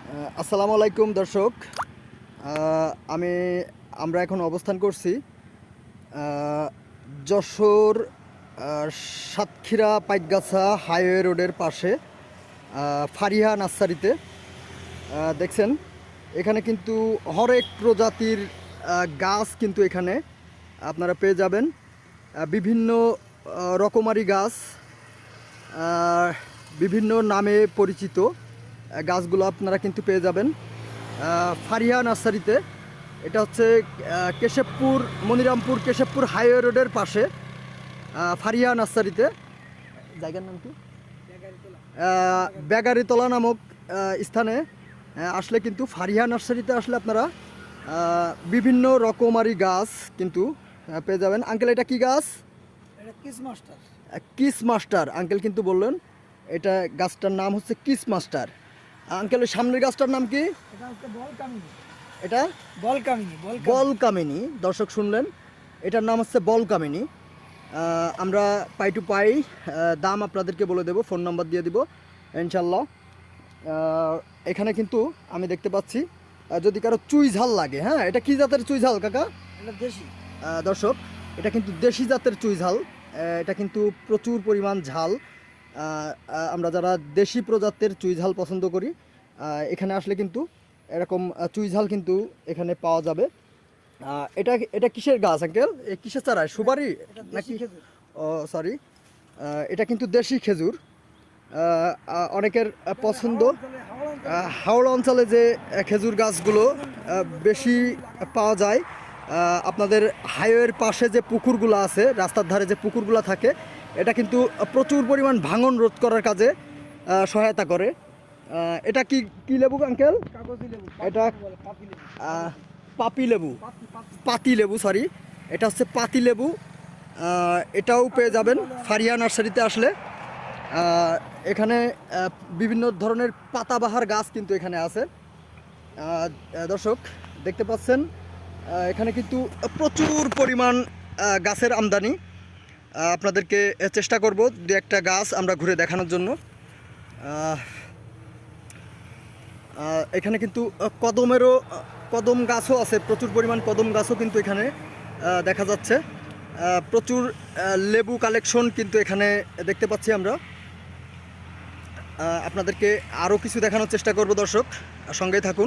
আসসালামু আলাইকুম দর্শক। আমরা এখন অবস্থান করছি যশোর সাতক্ষীরা পাইকগাছা হাইওয়ে রোডের পাশে ফারিহা নার্সারিতে। দেখছেন এখানে কিন্তু হরেক প্রজাতির গাছ কিন্তু এখানে আপনারা পেয়ে যাবেন। বিভিন্ন রকমারি গাছ, বিভিন্ন নামে পরিচিত গাছগুলো আপনারা কিন্তু পেয়ে যাবেন ফারিহা নার্সারিতে। এটা হচ্ছে কেশবপুর মনিরামপুর কেশবপুর হাইওয়ে রোডের পাশে ফারিহা নার্সারিতে। জায়গার নাম কি? বেগারিতলা নামক স্থানে আসলে কিন্তু ফারিহা নার্সারিতে আসলে আপনারা বিভিন্ন রকমারি গাছ কিন্তু পেয়ে যাবেন। আঙ্কেল, এটা কি গাছ? কিস মাস্টার আঙ্কেল কিন্তু বললেন এটা গাছটার নাম হচ্ছে কিস মাস্টার। আঙ্কেল, সামনের গাছটার নাম কি? এটা বলকামিনী। দর্শক শুনলেন, এটার নাম হচ্ছে বলকামিনী। আমরা পাই টু পাই দাম আপনাদেরকে বলে দেব, ফোন নাম্বার দিয়ে দিব ইনশাল্লাহ। এখানে কিন্তু আমি দেখতে পাচ্ছি যদি কারো চুই ঝাল লাগে, হ্যাঁ, এটা কি জাতের চুই ঝাল কাকা? দেশি। দর্শক, এটা কিন্তু দেশি জাতের চুই ঝাল। এটা কিন্তু প্রচুর পরিমাণ ঝাল। আমরা যারা দেশি প্রজাতির চুই ঝাল পছন্দ করি এখানে আসলে কিন্তু এরকম চুই ঝাল কিন্তু এখানে পাওয়া যাবে। এটা এটা কিসের গাছ আঙ্কেল? কিসের চারা? সুপারি নাকি? ও সরি, এটা কিন্তু দেশি খেজুর। অনেকের পছন্দ। হাওড়া অঞ্চলে যে খেজুর গাছগুলো বেশি পাওয়া যায়, আপনাদের হাইওয়ের পাশে যে পুকুরগুলো আছে, রাস্তার ধারে যে পুকুরগুলো থাকে, এটা কিন্তু প্রচুর পরিমাণ ভাঙন রোধ করার কাজে সহায়তা করে। এটা কি কি লেবু আঙ্কেল? এটা পাতি লেবু, সরি, এটা হচ্ছে পাতি লেবু। এটাও পেয়ে যাবেন ফারিহা নার্সারিতে আসলে। এখানে বিভিন্ন ধরনের পাতাবাহার গাছ কিন্তু এখানে আছে। দর্শক দেখতে পাচ্ছেন এখানে কিন্তু প্রচুর পরিমাণ গাছের আমদানি। আপনাদেরকে চেষ্টা করব দু একটা গাছ আমরা ঘুরে দেখানোর জন্য। এখানে কিন্তু কদম গাছও আছে, প্রচুর পরিমাণ কদম গাছও কিন্তু এখানে দেখা যাচ্ছে। প্রচুর লেবু কালেকশন কিন্তু এখানে দেখতে পাচ্ছি আমরা। আপনাদেরকে আরও কিছু দেখানোর চেষ্টা করব দর্শক, সঙ্গেই থাকুন।